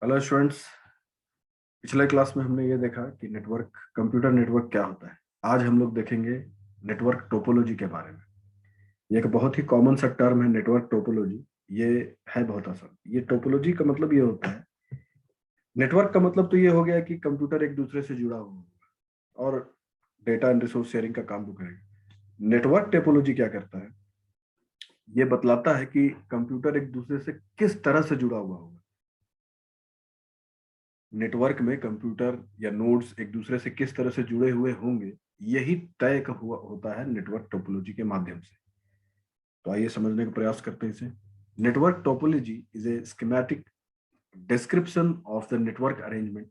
Hello students. पिछले class में हमने ये देखा कि नेटवर्क कंप्यूटर नेटवर्क क्या होता है। आज हम लोग देखेंगे नेटवर्क टोपोलॉजी के बारे में। ये एक बहुत ही कॉमन सा टर्म है नेटवर्क टोपोलॉजी। ये है बहुत आसान। ये टोपोलॉजी का मतलब ये होता है, नेटवर्क का मतलब तो ये हो गया कि कंप्यूटर एक दूसरे से जुड़ा हुआ होगा और डेटा एंड रिसोर्स शेयरिंग का काम भी करेगा। नेटवर्क टोपोलॉजी क्या करता है, ये बतलाता है कि कंप्यूटर एक दूसरे से किस तरह से जुड़ा हुआ होगा। नेटवर्क में कंप्यूटर या नोड्स एक दूसरे से किस तरह से जुड़े हुए होंगे, यही तय हुआ होता है नेटवर्क टोपोलॉजी के माध्यम से। तो आइए समझने का प्रयास करते हैं इसे। Network topology is a schematic description of the network arrangement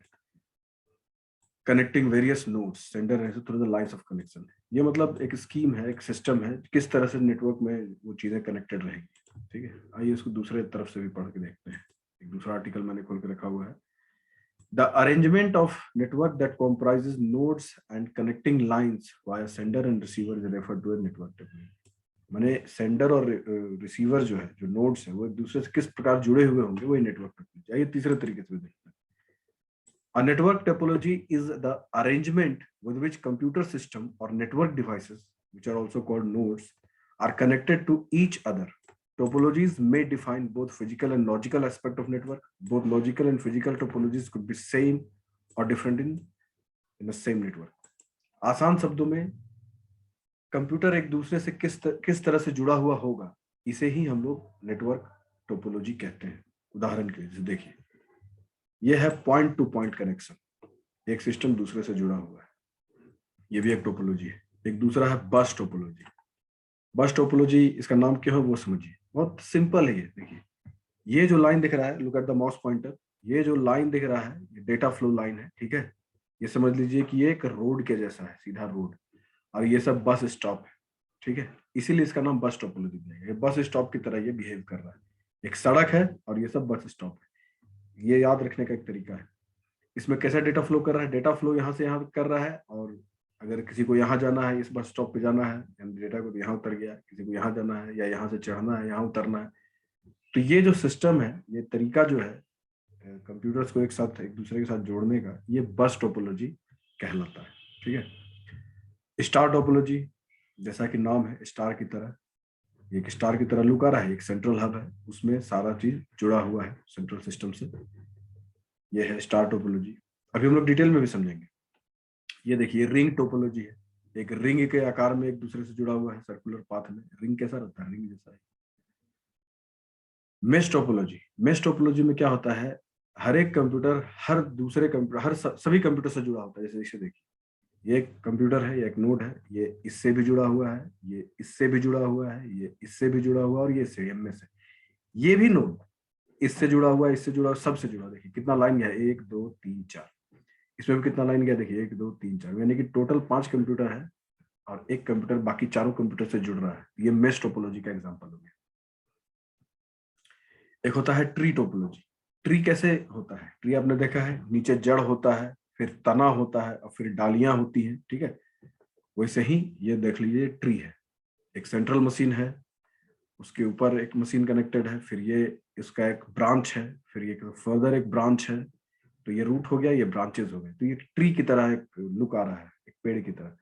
connecting various nodes sender through the lines of connection. ये मतलब एक स्कीम है, एक सिस्टम है, किस तरह से नेटवर्क में वो चीजें कनेक्टेड रहेंगी। ठीक है, आइए इसको दूसरे तरफ से भी पढ़ के देखते हैं। एक दूसरा आर्टिकल मैंने खोल के रखा हुआ है। The arrangement of network that comprises nodes and connecting lines via sender and receiver is referred to as network topology। माने सेंडर और रिसीवर जो है, जो नोड्स है, वो एक दूसरे से किस प्रकार जुड़े हुए होंगे, वही नेटवर्क टोपोलॉजी। आइए तीसरे तरीके से देखते हैं। A network topology is the arrangement with which computer system or network devices, which are also called nodes, are connected to each other. Topologies may define both physical and logical aspect of network. Both logical and physical topologies could be same or different in the same network. आसान शब्दों में computer एक दूसरे से किस तरह से जुड़ा हुआ होगा, इसे ही हम लोग नेटवर्क टोपोलॉजी कहते हैं। उदाहरण के लिए देखिए, ये है पॉइंट टू पॉइंट कनेक्शन। एक सिस्टम दूसरे से जुड़ा हुआ है, ये भी एक टोपोलॉजी है। एक दूसरा है बस टोपोलॉजी। बस टोपोलॉजी, इसका नाम क्यों है वो समझिए, बहुत सिंपल है। ये देखिए, ये जो लाइन दिख रहा है, look at the mouse pointer, ये जो लाइन दिख रहा है, ये डेटा फ्लो लाइन है। ठीक है, ये समझ लीजिए कि ये एक रोड के जैसा है, सीधा रोड, और ये सब बस स्टॉप है। ठीक है, इसीलिए इसका नाम बस टोपोलॉजी दिया गया। ये बस स्टॉप की तरह ये बिहेव कर रहा है। एक सड़क है और ये सब बस स्टॉप है। ये याद रखने का एक तरीका है। इसमें कैसा डेटा फ्लो कर रहा है, डेटा फ्लो यहाँ से यहाँ कर रहा है, और अगर किसी को यहाँ जाना है, इस बस स्टॉप पे जाना है, डेटा को यहाँ उतर गया, किसी को यहाँ जाना है या यहाँ से चढ़ना है, यहाँ उतरना है। तो ये जो सिस्टम है, ये तरीका जो है कंप्यूटर्स को एक साथ एक दूसरे के साथ जोड़ने का, ये बस टोपोलॉजी कहलाता है। ठीक है, स्टार टोपोलॉजी, जैसा कि नाम है स्टार की तरह, एक स्टार की तरह लुक आ रहा है, एक सेंट्रल हब है, उसमें सारा चीज जुड़ा हुआ है सेंट्रल सिस्टम से। ये है स्टार टोपोलॉजी। अभी हम लोग डिटेल में भी समझेंगे। ये देखिए रिंग टोपोलॉजी है। एक रिंग के आकार में एक दूसरे से जुड़ा हुआ है, सर्कुलर पाथ में। रिंग कैसा रहता है, रिंग जैसा है। मेश टोपोलॉजी, मेश टोपोलॉजी में क्या होता है, हर एक कंप्यूटर हर दूसरे कंप्यूटर, सभी कंप्यूटर से जुड़ा होता है। जैसे इसे देखिए, ये एक कंप्यूटर है, ये एक नोड है, ये इससे भी जुड़ा हुआ है, ये इससे भी जुड़ा हुआ है, ये इससे भी जुड़ा हुआ है, और ये सीएम में से ये भी नोड इससे जुड़ा हुआ है, इससे जुड़ा हुआ, सबसे जुड़ा। देखिए कितना लाइन गया, 1 2 3 4। इसमें भी कितना लाइन गया, देखिए 1 2 3 4, यानी कि टोटल 5 कंप्यूटर है और एक कंप्यूटर बाकी चारों कंप्यूटर से जुड़ रहा है। ये मेश टोपोलॉजी का एग्जांपल हो गया। एक होता है ट्री टोपोलॉजी। ट्री कैसे होता है, ट्री आपने देखा है, नीचे जड़ होता है, फिर तना होता है, और फिर डालियां होती हैं। ठीक है, वैसे ही ये देख लीजिए ट्री है। एक सेंट्रल मशीन है, उसके ऊपर एक मशीन कनेक्टेड है, फिर ये इसका एक ब्रांच है, फिर ये फर्दर एक ब्रांच है। तो ये रूट हो गया, ये ब्रांचेस हो गए। तो ये ट्री की तरह एक लुक आ रहा है, एक पेड़ की तरह।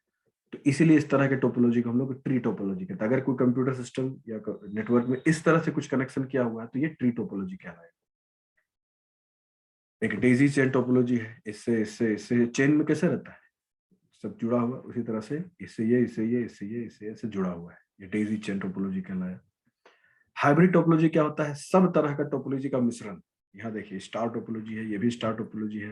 तो इसीलिए इस तरह के टोपोलॉजी को हम लोग ट्री टोपोलॉजी कहते हैं। अगर कोई कंप्यूटर सिस्टम या नेटवर्क में इस तरह से कुछ कनेक्शन किया हुआ है, तो ये ट्री टोपोलॉजी कहलाएगा। एक डेजी चेन टोपोलॉजी है। इससे इससे इससे चेन में कैसे रहता है, सब जुड़ा हुआ, उसी तरह से इससे ये, इससे ये, इससे ये, इससे ऐसे जुड़ा हुआ है। ये डेजी चेन टोपोलॉजी कहलाया। हाइब्रिड टोपोलॉजी क्या होता है, सब तरह का टोपोलॉजी का मिश्रण। यहाँ देखिए स्टार टोपोलॉजी है, ये भी स्टार टोपोलॉजी है,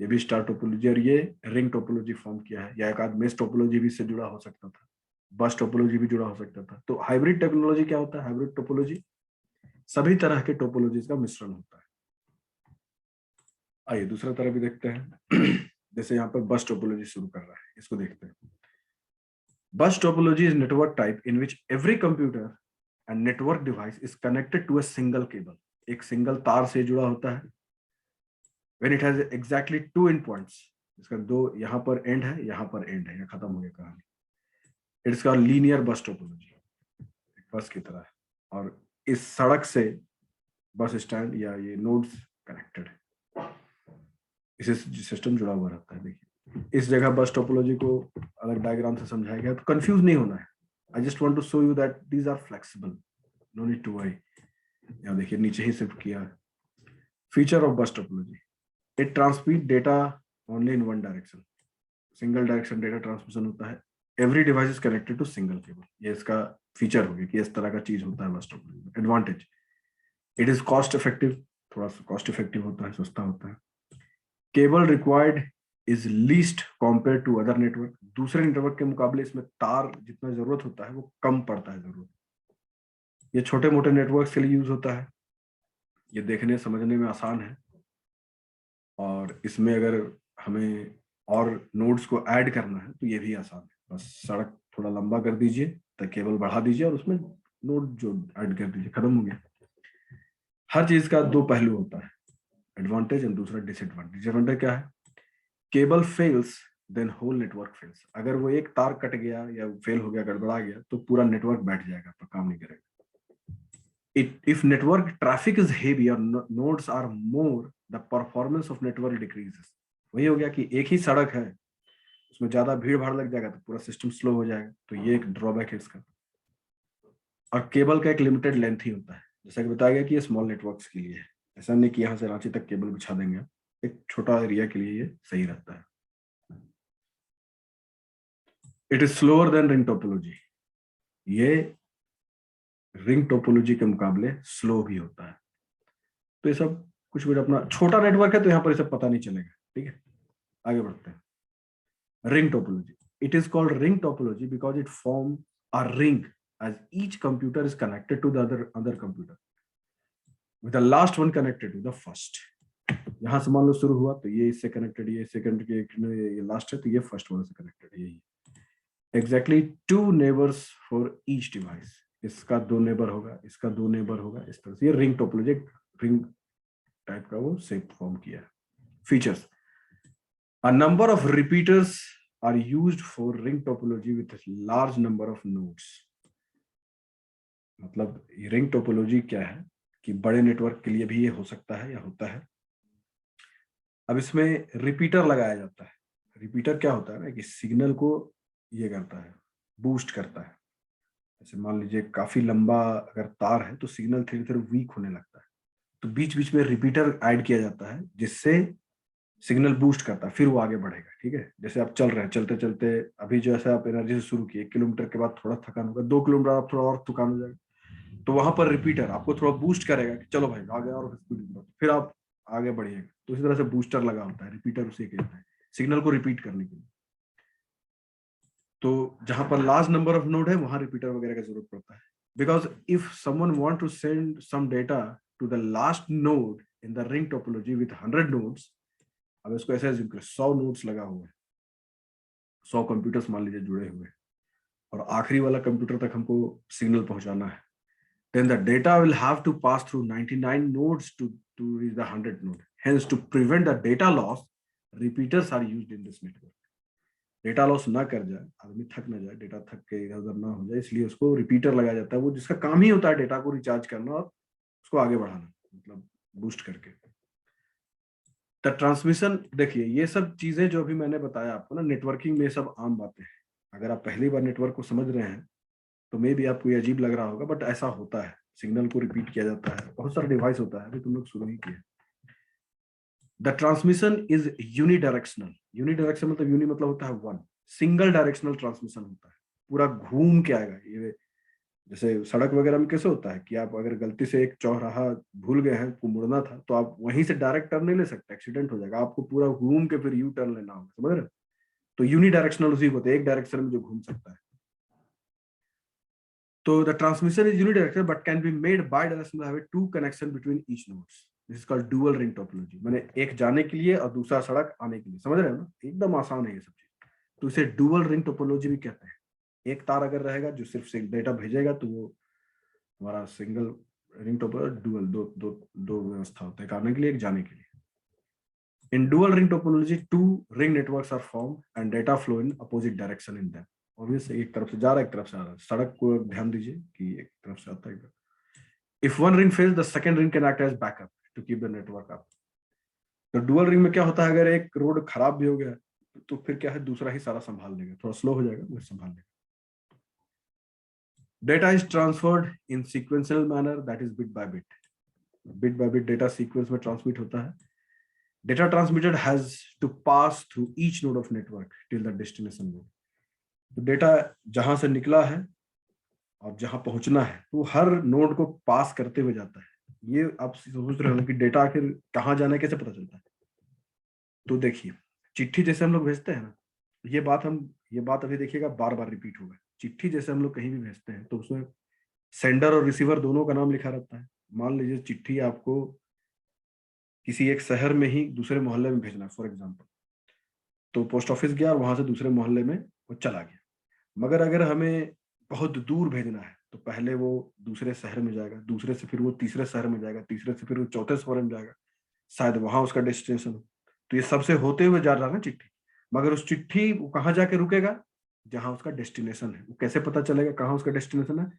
ये भी स्टार टोपोलॉजी, और ये रिंग टोपोलॉजी फॉर्म किया है। या एक आध मेश टोपोलॉजी भी इससे जुड़ा हो सकता था, बस टोपोलॉजी भी जुड़ा हो सकता था। तो हाइब्रिड टेक्नोलॉजी क्या होता है, हाइब्रिड टोपोलॉजी सभी तरह के टोपोलॉजीज का मिश्रण होता है। आइए दूसरा तरह भी देखते हैं। जैसे यहाँ पर बस टोपोलॉजी शुरू कर रहा है, इसको देखते हैं। Bus topology is network type in which every computer and network device is connected to a single cable. एक सिंगल तार से जुड़ा होता है। When it has exactly two end points, इसका दो यहाँ पर एंड है, यहाँ पर एंड है, यहाँ खत्म हो गया कहानी। इट्स कॉल्ड लीनियर बस टोपोलॉजी, बस की तरह है। और इस सड़क से बस स्टैंड या ये नोड्स कनेक्टेड है। इससे सिस्टम जुड़ा हुआ रहता है। देखिए इस जगह बस टोपोलॉजी को अलग डायग्राम से समझाया गया, तो कंफ्यूज नहीं होना है। I just want to show you that these are flexible, no need to worry. यहाँ देखिए नीचे ही शिफ्ट किया है। Feature of bus topology, it transmit data only in one direction, single direction data transmission होता है। Every device is connected to single cable, ये इसका फीचर हो गया कि इस तरह का चीज होता है bus topology. Advantage, it is cost effective, थोड़ा सा कॉस्ट इफेक्टिव होता है, सस्ता होता है। Cable required is least compare to other network, दूसरे नेटवर्क के मुकाबले इसमें तार जितना जरूरत होता है वो कम पड़ता है जरूरत। ये छोटे मोटे नेटवर्क के लिए यूज होता है। ये देखने समझने में आसान है, और इसमें अगर हमें और नोड्स को ऐड करना है तो ये भी आसान है। बस सड़क थोड़ा लंबा कर दीजिए, तो केबल बढ़ा दीजिए और उसमें नोड जो ऐड कर दीजिए, खत्म हो गया। हर चीज का दो पहलू होता है, एडवांटेज एंड दूसरा डिसएडवांटेज। डिसएडवांटेज क्या है? Cable fails then whole network fails, अगर वो एक तार कट गया या फेल हो गया, गड़बड़ा गया, तो पूरा नेटवर्क बैठ जाएगा, तो काम नहीं करेगा। If network traffic is heavy or nodes are more, the performance of network decreases। वही हो गया कि एक ही सड़क है, उसमें ज्यादा भीड़ भाड़ लग जाएगा तो पूरा सिस्टम स्लो हो जाएगा, तो ये एक ड्रॉबैक है इसका। और केबल का एक लिमिटेड लेंथ ही होता है, जैसा कि बताया गया कि ये स्मॉल नेटवर्क्स के लिए है। ऐसा नहीं कि यहाँ से रांची तक केबल बिछा देंगे, एक छोटा एरिया के लिए ये सही रहता है। It is slower then ring topology, ये रिंग टोपोलॉजी के मुकाबले स्लो भी होता है। तो ये सब कुछ भी अपना छोटा नेटवर्क है तो यहाँ पर ये सब पता नहीं चलेगा। ठीक है, आगे बढ़ते हैं। Ring topology, it is called ring topology because it form a ring as each computer is connected to the other computer with the last one connected to the first। यहां से मान लो शुरू हुआ तो ये इससे कनेक्टेड, ये सेकंड के ये लास्ट है तो ये फर्स्ट वाले से कनेक्टेड है। यही exactly two neighbours for each device, इसका दो नेबर होगा, इसका दो नेबर होगा, इस तरह से ये रिंग टोपोलॉजी रिंग टाइप का वो शेप फॉर्म किया है। Features, a number of repeaters are used for ring topology with a large number of nodes। मतलब रिंग टोपोलॉजी क्या है कि बड़े नेटवर्क के लिए भी ये हो सकता है या होता है। अब इसमें रिपीटर लगाया जाता है। रिपीटर क्या होता है ना कि सिग्नल को ये करता है, बूस्ट करता है। जैसे मान लीजिए काफी लंबा अगर तार है तो सिग्नल धीरे धीरे वीक होने लगता है, तो बीच बीच में रिपीटर ऐड किया जाता है जिससे सिग्नल बूस्ट करता है, फिर वो आगे बढ़ेगा। ठीक है, जैसे आप चल रहे हैं, चलते चलते अभी जैसे आप एनर्जी से शुरू किए, 1 किलोमीटर के बाद थोड़ा थकान होगा, 2 किलोमीटर आप थोड़ा और थकान हो जाएगा, तो वहां पर रिपीटर आपको थोड़ा बूस्ट करेगा कि चलो भाई आगे और स्पीड, फिर आप आगे बढ़िएगा। तो इसी तरह से बूस्टर लगा होता है, रिपीटर उसे कहते हैं, सिग्नल को रिपीट करने के लिए। तो जहां पर लार्ज नंबर ऑफ नोड है वहां रिपीटर वगैरह की जरूरत पड़ता है। Because if someone want to send some data to the last node in the ring topology with 100 nodes, अब इसको ऐसे 100 नोड्स लगा हुआ है, 100 कंप्यूटर्स मान लीजिए जुड़े हुए, और आखिरी वाला कंप्यूटर तक हमको सिग्नल पहुंचाना है, then the data will have to pass through 99 nodes to reach the 100 node। Hence, to prevent the data loss, repeaters are used in this network। Data loss ना कर जाए, आदमी थक ना जाए, डेटा थक के इधर उधर ना हो जाए, इसलिए उसको रिपीटर लगाया जाता है, वो जिसका काम ही होता है डेटा को रिचार्ज करना और उसको आगे बढ़ाना, मतलब बूस्ट करके। द ट्रांसमिशन, देखिए ये सब चीजें जो अभी मैंने बताया आपको ना, नेटवर्किंग में सब आम बातें हैं। अगर आप पहली बार नेटवर्क को समझ रहे हैं तो मे भी आपको ये अजीब लग रहा होगा, बट ऐसा होता है। सिग्नल को रिपीट किया जाता है, बहुत सारे डिवाइस होता है, अभी तुम लोग शुरू ही किए। The transmission is unidirectional. Unidirectional मतलब यूनि मतलब होता है वन, सिंगल डायरेक्शनल ट्रांसमिशन होता है, पूरा घूम के आएगा। ये जैसे सड़क वगैरह में कैसे होता है कि आप अगर गलती से एक चौराहा भूल गए हैं, को मुड़ना था, तो आप वहीं से डायरेक्ट टर्न नहीं ले सकते, एक्सीडेंट हो जाएगा, आपको पूरा घूम के फिर यू टर्न लेना होगा, समझ रहे? तो यूनिडायरेक्शनल उसी को होता है, एक डायरेक्शन में जो घूम सकता है। So the transmission is unidirectional but can be made bidirectional, have two connection between each nodes। This is called dual ring topology। माने एक जाने के लिए और दूसरा सड़क आने के लिए, समझ रहे हो ना? एकदम आसान है ये सब चीज। तो इसे डुअल रिंग टोपोलॉजी भी कहते हैं। एक तार अगर रहेगा जो सिर्फ डेटा भेजेगा तो वो हमारा सिंगल रिंग टोपोलॉजी। डुअल दो दो दो व्यवस्था होता है, एक आने के लिए एक जाने के लिए। In dual ring topology, two ring networks are formed and data flow in opposite direction in them। Obviously एक तरफ से जा रहा है, एक तरफ से आ रहा है। सड़क को ध्यान दीजिए कि एक तरफ से आता है। If one ring fails, the second ring can act as backup to keep the network up। तो डुअल रिंग में क्या होता है, अगर एक रोड खराब भी हो गया तो फिर क्या है, दूसरा ही सारा संभाल लेगा, थोड़ा स्लो हो जाएगा मगर संभाल लेगा। Data is transferred in sequential manner, that is bit by bit data sequence में ट्रांसमिट होता है। Data transmitted has to pass through each node of network till the destination node. तो डेटा जहां से निकला है और जहां पहुंचना है तो हर नोड को पास करते हुए जाता है। ये आप सोच रहे हो कि डेटा आखिर कहाँ जाना है, कैसे पता चलता है? तो देखिए, चिट्ठी जैसे हम लोग भेजते हैं ना, ये बात अभी देखिएगा बार बार रिपीट होगा। चिट्ठी जैसे हम लोग कहीं भी भेजते हैं तो उसमें सेंडर और रिसीवर दोनों का नाम लिखा रहता है। मान लीजिए चिट्ठी आपको किसी एक शहर में ही दूसरे मोहल्ले में भेजना है फॉर एग्जाम्पल, तो पोस्ट ऑफिस गया और वहां से दूसरे मोहल्ले में वो चला गया। मगर अगर हमें बहुत दूर भेजना है तो पहले वो दूसरे शहर में जाएगा, दूसरे से फिर वो तीसरे शहर में जाएगा, तीसरे से फिर वो चौथे शहर में जाएगा, शायद वहां उसका डेस्टिनेशन हो। तो ये सबसे होते हुए जा रहा है ना चिट्ठी। मगर उस चिट्ठी वो कहाँ जाके रुकेगा, जहां उसका डेस्टिनेशन है। वो कैसे पता चलेगा कहाँ उसका डेस्टिनेशन है?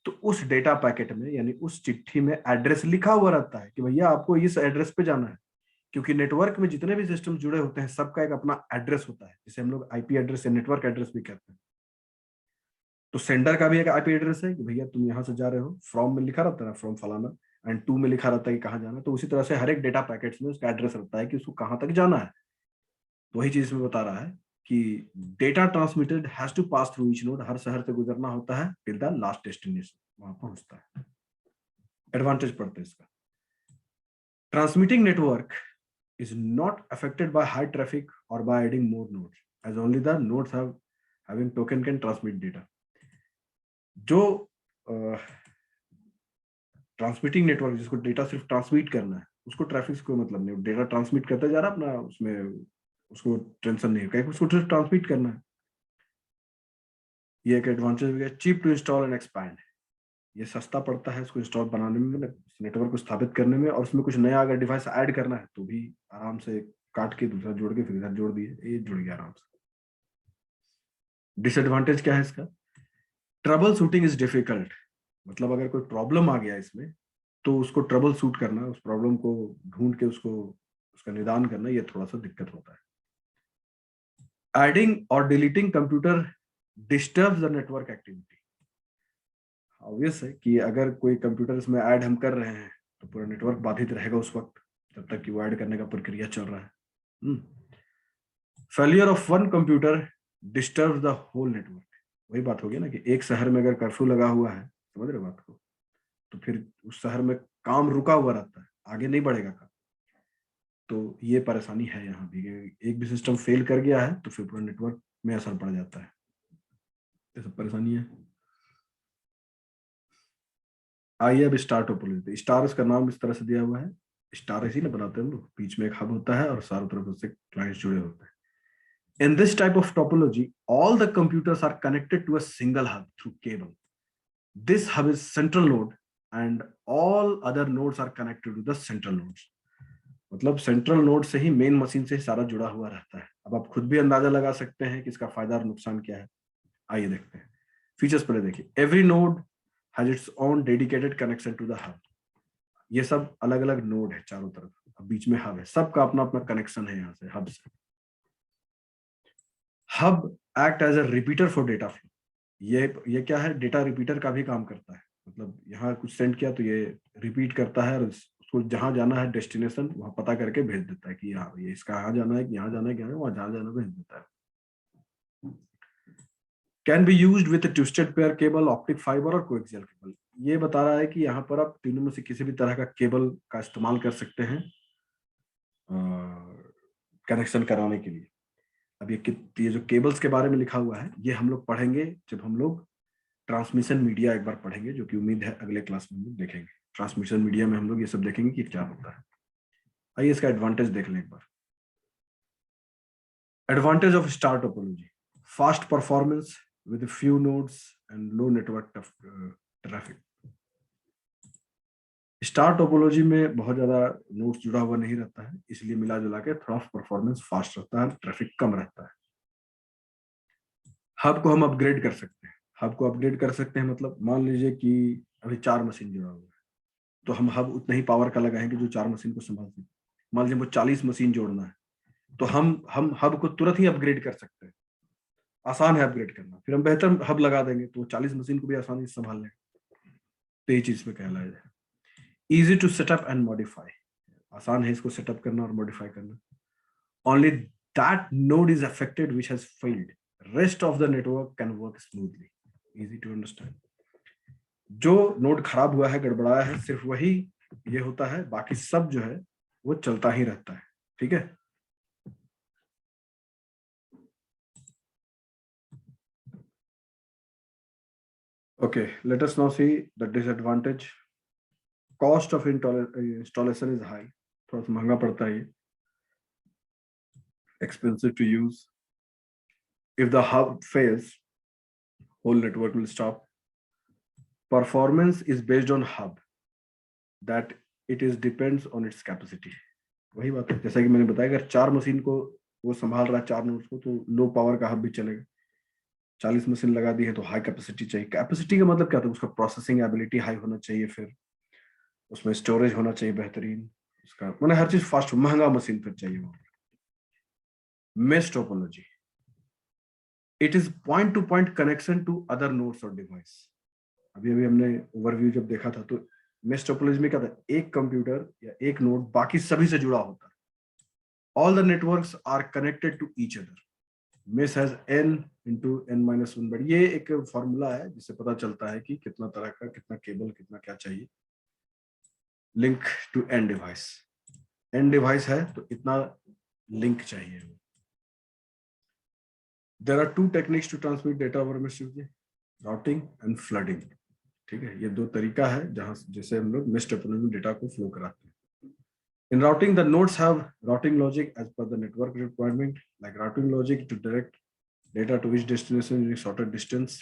तो उस डेटा पैकेट में यानी उस चिट्ठी में एड्रेस लिखा हुआ रहता है कि भैया आपको इस एड्रेस पे जाना है। क्योंकि नेटवर्क में जितने भी सिस्टम जुड़े होते हैं सबका एक अपना एड्रेस होता है, जिसे हम लोग आईपी एड्रेस या नेटवर्क एड्रेस भी कहते हैं। तो सेंडर का भी एक आईपी एड्रेस है कि भैया तुम यहाँ से जा रहे हो, फ्रॉम में लिखा रहता है ना, फ्रॉम फलाना, एंड टू में लिखा रहता है कि कहाँ जाना है। तो उसी तरह से हर एक डेटा पैकेट्स में उसका एड्रेस रहता है कि उसको कहाँ तक जाना है। तो वही चीज में बता रहा है कि data transmitted has to pass through each node, हर शहर से गुजरना होता है टिल द लास्ट डेस्टिनेशन, वहां पहुंचता है। एडवांटेज पढ़ते हैं इसका। Transmitting network is not affected by high traffic or by adding more nodes, as only the nodes having token can transmit data. जो ट्रांसमिटिंग नेटवर्क, जिसको डेटा सिर्फ ट्रांसमिट करना है, उसको ट्रैफिक से कोई मतलब नहीं। डेटा ट्रांसमिट करता जा रहा अपना, उसमें उसको टेंशन नहीं है, उसको सिर्फ ट्रांसमिट करना है। ये एक एडवांटेज हो गया। Cheap to install and expand, ये सस्ता पड़ता है इसको इंस्टॉल बनाने में, नेटवर्क को स्थापित करने में, और उसमें कुछ नया अगर डिवाइस ऐड करना है तो भी आराम से काट के दूसरा जोड़ के फिर इधर जोड़ दिए, ये जुड़ गया आराम से। डिसएडवांटेज क्या है इसका? ट्रबल शूटिंग इज डिफिकल्ट, मतलब अगर कोई प्रॉब्लम आ गया इसमें तो उसको ट्रबल शूट करना, उस प्रॉब्लम को ढूंढ के उसको उसका निदान करना, ये थोड़ा सा दिक्कत होता है। एडिंग और deleting computer disturbs the network activity. Obvious है कि अगर कोई कंप्यूटर इसमें ऐड हम कर रहे हैं तो पूरा नेटवर्क बाधित रहेगा उस वक्त, जब तक कि वो ऐड करने का प्रक्रिया चल रहा है। Failure of one computer disturb the whole network. वही बात होगी ना कि एक शहर में अगर कर्फ्यू लगा हुआ है, समझ रहे बात को, तो फिर उस शहर में काम रुका हुआ रहता है, आगे नहीं बढ़ेगा काम। तो ये परेशानी है यहाँ भी, एक भी सिस्टम फेल कर गया है तो फिर पूरा नेटवर्क में असर पड़ जाता है। ये सब परेशानी है। आइए अब स्टार टोपोलॉजी। स्टार इसका नाम इस तरह से दिया हुआ है, स्टार इसी ने बनाते हैं हम लोग, बीच में एक हब होता है और चारों तरफ उससे क्लाइंट्स जुड़े होते हैं। In this type of topology, all the computers are connected to a single hub through cable. This hub is central node and all other nodes are connected to the central nodes. मतलब central node से ही main machine से सारा जुड़ा हुआ रहता है। अब आप खुद भी अंदाजा लगा सकते हैं कि इसका फायदा और नुकसान क्या है। आइए देखते हैं फीचर्स। पहले देखिए, every node has its own dedicated connection to the hub. ये सब अलग अलग नोड है चारों तरफ, अब बीच में हब है, सबका अपना अपना कनेक्शन है यहाँ से हब से। Hub act as a repeater for data flow. ये क्या है, डेटा रिपीटर का भी काम करता है। मतलब यहाँ कुछ सेंड किया तो ये रिपीट करता है और उसको जहां जाना है डेस्टिनेशन वहां पता करके भेज देता है कि यहाँ ये इसका यहाँ जाना है, कि यहाँ जाना है, कि वहां जहाँ जाना भेज देता है। Can be used with twisted pair cable, optic fibre और कोएक्सियल केबल। ये बता रहा है कि यहाँ पर आप तीनों में से किसी भी तरह का केबल का इस्तेमाल कर सकते हैं कनेक्शन कराने के लिए। अब ये जो केबल्स के बारे में लिखा हुआ है ये हम लोग पढ़ेंगे जब हम लोग ट्रांसमिशन मीडिया एक बार पढ़ेंगे, जो कि उम्मीद है अगले क्लास में हम लोग देखेंगे। ट्रांसमिशन मीडिया में हम लोग ये सब देखेंगे कि क्या होता है। आइए इसका एडवांटेज देख लें एक बार। Advantage of star topology, fast performance with few nodes and low network traffic. Star topology में बहुत ज्यादा नोड्स जुड़ा हुआ नहीं रहता है, इसलिए मिला जुला के थोड़ा परफॉर्मेंस फास्ट रहता है, ट्रैफिक कम रहता है। हब को हम अपग्रेड कर सकते हैं। हब को अपग्रेड कर सकते हैं मतलब मान लीजिए कि अभी 4 मशीन जुड़ा हुआ है, तो हम हब उतना ही पावर का लगाएंगे जो 4 मशीन को संभाल सके। मान लीजिए वो 40 मशीन जोड़ना है, तो हम हब को तुरंत ही अपग्रेड कर सकते हैं, आसान है अपग्रेड करना, फिर हम बेहतर हब लगा देंगे तो 40 मशीन को भी आसानी से संभाल लेंगे। तो ये चीज में कहला है easy to setup and modify, आसान है इसको सेटअप करना और मॉडिफाई करना। Only that node is affected which has failed, rest of the network can work smoothly, easy to understand. जो नोड खराब हुआ है, गड़बड़ाया है, सिर्फ वही ये होता है, बाकी सब जो है वो चलता ही रहता है। ठीक है, okay, let us now see the disadvantage. Cost of installation is high, थोड़ा सा महंगा पड़ता है ये, expensive to use. If the hub fails, whole network will stop. Performance is based on hub, that it is depends on its capacity. वही बात है, जैसा कि मैंने बताया, अगर 4 मशीन को वो संभाल रहा है, 4 नोड्स को, तो लो पावर का हब भी चलेगा। 40 मशीन लगा दी है तो हाई कैपेसिटी चाहिए। कैपेसिटी का मतलब क्या था, उसका प्रोसेसिंग एबिलिटी हाई होना चाहिए, फिर उसमें स्टोरेज होना चाहिए बेहतरीन, उसका मतलब हर चीज फास्ट, महंगा मशीन फिर चाहिए वहां पर। Mesh topology, it is point to point connection to other nodes और डिवाइस। अभी अभी हमने ओवरव्यू जब देखा था तो मेश टोपोलॉजी में क्या था, एक कंप्यूटर या एक नोड बाकी सभी से जुड़ा होता है, all the networks are connected to each other. Mesh has n into n-1, but ये एक फॉर्मूला है जिससे पता चलता है कि कितना तरह का, कितना केबल, कितना क्या चाहिए। Link to n device, n device है तो इतना लिंक चाहिए। There are 2 techniques to transmit data over mesh, routing and flooding. ठीक है, ये 2 तरीका है जहां जैसे हम लोग मेश टोपोलॉजी में डेटा को फ्लो कराते हैं। In routing, the nodes have routing logic as per the network requirement, like routing logic to direct data to which destination in a shorter distance,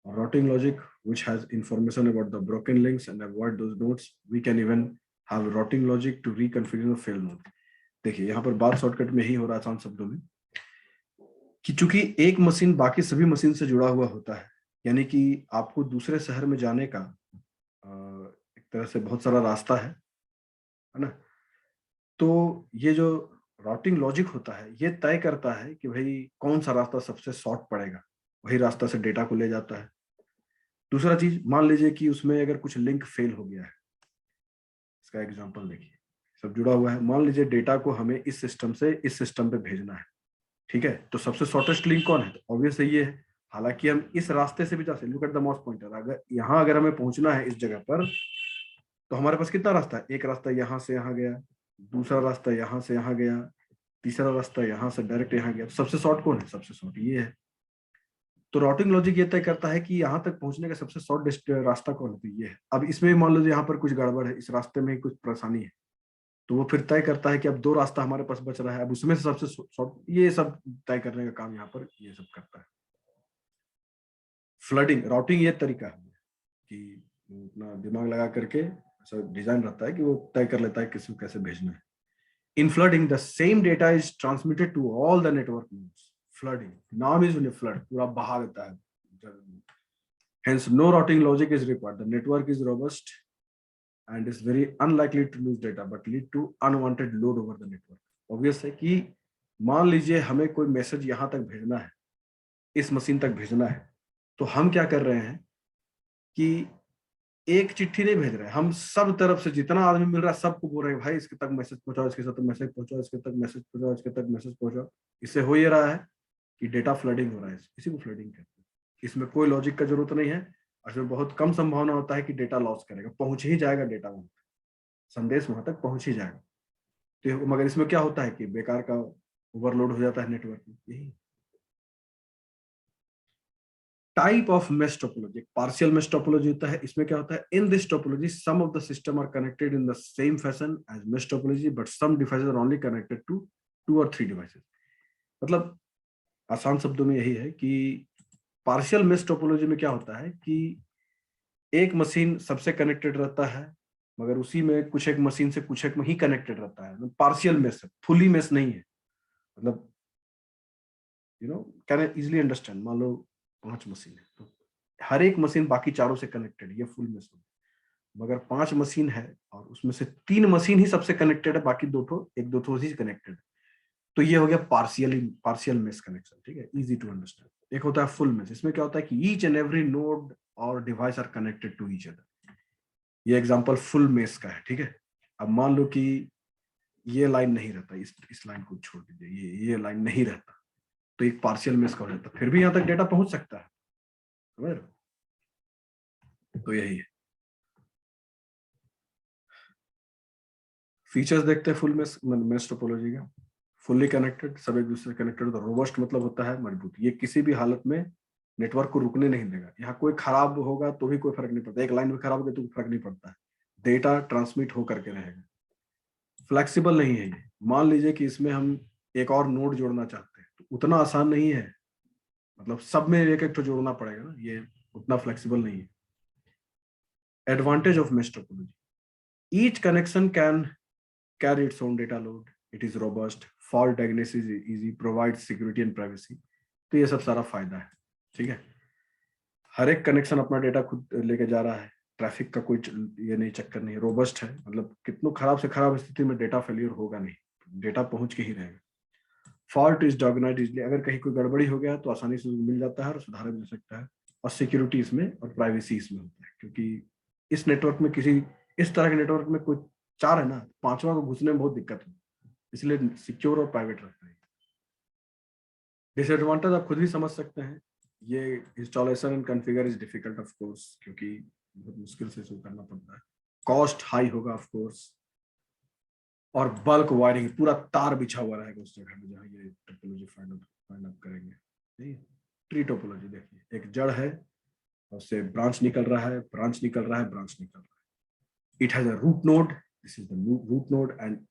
or routing logic which has information about the broken links and avoid those nodes. We can even have routing logic to reconfigure the failed node. देखिए यहाँ पर बात shortcut में ही हो रहा है, आसान शब्दों में, कि चूंकि एक मशीन बाकी सभी मशीन से जुड़ा हुआ होता है, यानी कि आपको दूसरे शहर में जाने का एक तरह से बहुत सारा रास्ता है ना। तो ये जो राउटिंग लॉजिक होता है ये तय करता है कि भाई कौन सा रास्ता सबसे शॉर्ट पड़ेगा, वही रास्ता से डेटा को ले जाता है। दूसरा चीज, मान लीजिए कि उसमें अगर कुछ लिंक फेल हो गया है, इसका एग्जांपल देखिए, सब जुड़ा हुआ है, मान लीजिए डेटा को हमें इस सिस्टम से इस सिस्टम पे भेजना है। ठीक है, तो सबसे शॉर्टेस्ट लिंक कौन है, तो ऑब्वियस ये है। हालांकि हम इस रास्ते से भी जा सकते, look at the mouse pointer, अगर हमें पहुंचना है इस जगह पर, तो हमारे पास कितना रास्ता है, एक रास्ता यहाँ से यहाँ गया, दूसरा रास्ता यहाँ से यहाँ गया, तीसरा रास्ता यहाँ से डायरेक्ट यहाँ गया। तो सबसे शॉर्ट कौन है, सबसे शॉर्ट ये है। तो राउटिंग लॉजिक ये तय करता है कि यहाँ तक पहुंचने का सबसे शॉर्ट रास्ता कौन है, तो ये है। अब इसमें मान लो यहाँ पर कुछ गड़बड़ है, इस रास्ते में कुछ परेशानी है, तो वो फिर तय करता है कि अब 2 रास्ता हमारे पास बच रहा है, अब उसमें से सबसे शॉर्ट, ये सब तय करने का काम यहाँ पर ये सब करता है। फ्लडिंग, राउटिंग ये तरीका है कि अपना दिमाग लगा करके ऐसा डिजाइन रहता है कि वो तय कर लेता है किसी को कैसे भेजना है। In flooding, the same data is transmitted to all the network nodes. Flooding, नाम is flood, पूरा बहा देता है। Hence, no routing logic is required. The network is robust and is very unlikely to lose data, but lead to unwanted load over the network. Obvious है कि मान लीजिए हमें कोई मैसेज यहाँ तक भेजना है, इस मशीन तक भेजना है, तो हम क्या कर रहे हैं कि एक चिट्ठी नहीं भेज रहे, हम सब तरफ से जितना आदमी मिल रहा है सबको बोल रहे हैं भाई इसके तक मैसेज पहुंचाओ, इसके साथ मैसेज पहुंचाओ, इसके तक मैसेज पहुंचाओ, इसके तक मैसेज पहुंचाओ। इससे हो ये रहा है कि डेटा फ्लडिंग हो रहा है, इसी को फ्लडिंग कहते हैं। इसमें कोई लॉजिक का जरूरत नहीं है, इसमें बहुत कम संभावना होता है कि डेटा लॉस करेगा, पहुंच ही जाएगा डेटा वहां, संदेश वहां तक पहुंच ही जाएगा। तो मगर इसमें क्या होता है कि बेकार का ओवरलोड हो जाता है नेटवर्क में। यही type of mesh topology, partial mesh topology होता है। इसमें क्या होता है, in this topology some of the system are connected in the same fashion as mesh topology, but some devices are only connected to 2 और 3 devices. मतलब आसान शब्दों में यही है कि पार्शियल मेश टोपोलॉजी में क्या होता है कि एक मशीन सबसे कनेक्टेड रहता है, मगर उसी में कुछ एक मशीन से कुछ एक में ही कनेक्टेड रहता है। पार्शियल मेश है, फुली मेश नहीं है। मतलब कैन इजिली अंडरस्टैंड, मान लो 5 मशीन है तो हर एक मशीन बाकी चारों से कनेक्टेड, ये फुल मेश है। मगर 5 मशीन है और उसमें से 3 मशीन ही सबसे कनेक्टेड है, बाकी एक दो ही कनेक्टेड। तो ये हो गया पार्शियल मेश कनेक्शन, ठीक है, इजी टू अंडरस्टैंड। एक होता है फुल मेश, इसमें क्या होता है कि ईच एंड एवरी नोड और device are connected to each other. ये एग्जांपल फुल मेश का है, ठीक है। अब मान लो कि ये लाइन नहीं रहता, इस लाइन को छोड़ दीजिए, ये लाइन नहीं रहता, तो एक पार्शियल मेश का हो जाता, फिर भी यहाँ तक डेटा पहुंच सकता है, समझ रहे हो? तो यही है। फीचर्स देखते हैं फुल मेश टोपोलॉजी का। फुल्ली कनेक्टेड, सब एक दूसरे से कनेक्टेड। तो रोबस्ट मतलब होता है मजबूत, ये किसी भी हालत में नेटवर्क को रुकने नहीं देगा। यहाँ कोई खराब होगा तो भी कोई फर्क नहीं पड़ता, एक लाइन भी खराब होगी तो फर्क नहीं पड़ता है, डेटा ट्रांसमिट हो करके रहेगा। फ्लेक्सिबल नहीं है ये। मान लीजिए कि इसमें हम एक और नोड जोड़ना चाहते हैं, तो उतना आसान नहीं है, मतलब सब में एक एक तो जोड़ना पड़ेगा ना, ये उतना फ्लेक्सिबल नहीं है। Advantage of mesh topology, each connection can carry its own data load, it is robust, fault diagnosis is easy, provides security and privacy। तो ये सब सारा फायदा है, ठीक है। हर एक कनेक्शन अपना डेटा खुद लेके जा रहा है, ट्रैफिक का कोई ये नहीं, चक्कर नहीं, रोबस्ट है, मतलब कितनों खराब से खराब स्थिति में डेटा फेलियर होगा नहीं, डेटा पहुंच के ही रहेगा। फॉल्ट इज डॉग्नाइज्ड इजली, अगर कहीं कोई गड़बड़ी हो गया तो आसानी से मिल जाता है और सुधारा जा सकता है। और सिक्योरिटी इसमें और प्राइवेसी इसमें होता है, क्योंकि इस नेटवर्क में इस तरह के नेटवर्क में कोई 4 है ना, 5वां को घुसने में बहुत दिक्कत है, इसलिए सिक्योर और प्राइवेट रखता है। डिसएडवांटेज आप खुद भी समझ सकते हैं, ये installation and configure is difficult of course, क्योंकि बहुत मुश्किल से इसको करना पड़ता है। कॉस्ट हाई होगा ऑफ कोर्स, और बल्क वायरिंग, पूरा तार बिछा हुआ रहेगा उस जगह में जहाँ ये टोपोलॉजी फाइंड आउट करेंगे। नहीं, ट्री टोपोलॉजी देखिए, एक जड़ है, उससे ब्रांच निकल रहा है, ब्रांच निकल रहा है, ब्रांच निकल रहा है। It has a root node, this is the root node, and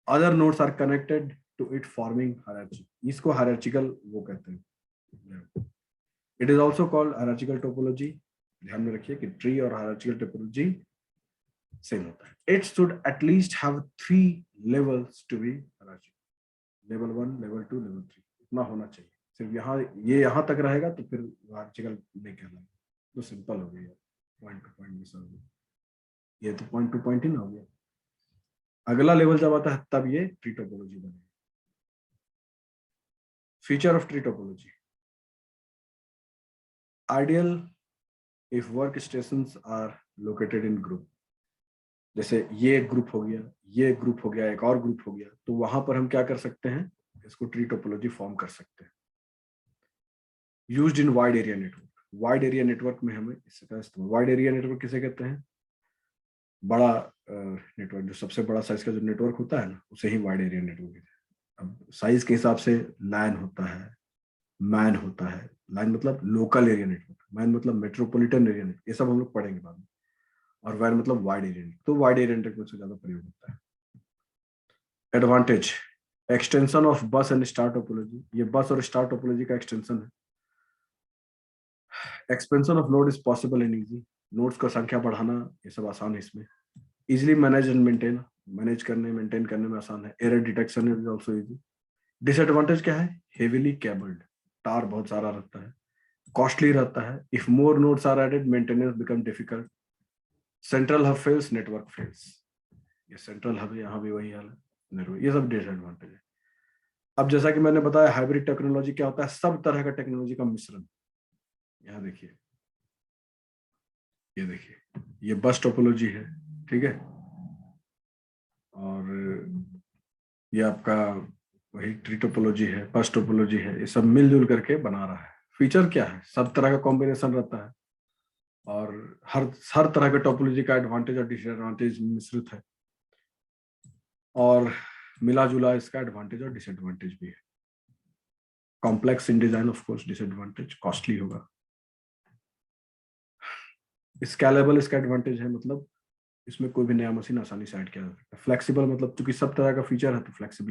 other nodes are connected to it forming hierarchy। इसको hierarchical वो कहते हैं। It is also called hierarchical topology। ध्यान में रखिए कि ट्री और hierarchical topology सेम होता है। It should at least have 3 levels to be hierarchical, level 1, level 2, level 3, इतना होना चाहिए। सिर्फ यहाँ तक रहेगा तो फिर hierarchical नहीं कहलाएगा। तो सिंपल हो गया, पॉइंट टू पॉइंट मिसल हो गया, ये तो पॉइंट टू पॉइंट ही ना हो गया। अगला लेवल जब आता है तब ये ट्री टोपोलॉजी बनेगा। Feature of tree topology, ideal if work stations are located in group. जैसे ये एक ग्रुप हो गया, ये एक ग्रुप हो गया, एक और ग्रुप हो गया, तो वहां पर हम क्या कर सकते हैं, इसको ट्री टोपोलॉजी फॉर्म कर सकते हैं। Used in wide area network, wide area network में हमें इसका इस्तेमाल। वाइड एरिया नेटवर्क किसे कहते हैं, बड़ा नेटवर्क, जो सबसे बड़ा साइज का जो नेटवर्क होता है ना, उसे ही वाइड एरिया नेटवर्क कहते हैं। अब साइज के हिसाब से लैन होता है, मैन होता है। लाइन मतलब लोकल एरिया नेटवर्क, मैन मतलब मेट्रोपॉलिटन एरिया नेटवर्क, ये सब हम लोग पढ़ेंगे बाद में। और वैन मतलब वाइड एरिया नेटवर्क, तो वाइड एरिया नेटवर्क से ज्यादा प्रयोग होता है। एडवांटेज, एक्सटेंशन ऑफ बस एंड स्टार टोपोलॉजी, ये बस और स्टार टोपोलॉजी का एक्सटेंशन है। Expansion of node is possible and easy, nodes का संख्या बढ़ाना ये सब आसान है इसमें। Easily manage and maintain, manage करने मेंटेन करने में आसान है। Error detection is also easy. Disadvantage क्या है, हेवीली केबल्ड, तार बहुत सारा रहता है, कॉस्टली रहता है। If more nodes are added maintenance become difficult. Central hub fails, network fails, ये सेंट्रल हब, यहाँ भी वही हाल है, नेटवर्क, ये सब डिसएडवांटेज है। अब जैसा कि मैंने बताया, हाइब्रिड टेक्नोलॉजी क्या होता है, सब तरह का टेक्नोलॉजी का मिश्रण। यहाँ देखिए, ये देखिए, ये बस टोपोलॉजी है, ठीक है, और ये आपका वही ट्री टोपोलॉजी है, बस टोपोलॉजी है, ये सब मिलजुल करके बना रहा है। फीचर क्या है, सब तरह का कॉम्बिनेशन रहता है, और हर तरह के टोपोलॉजी का एडवांटेज और डिसएडवांटेज मिश्रित है, और मिला जुला इसका एडवांटेज और डिसएडवांटेज भी है। Complex in design, of course disadvantage, costly होगा। स्केलेबल इसका एडवांटेज है, मतलब इसमें कोई भी नया मशीन आसानी से ऐड किया जा सकता है। फ्लेक्सिबल मतलब चूंकि सब तरह का फीचर है तो फ्लेक्सिबल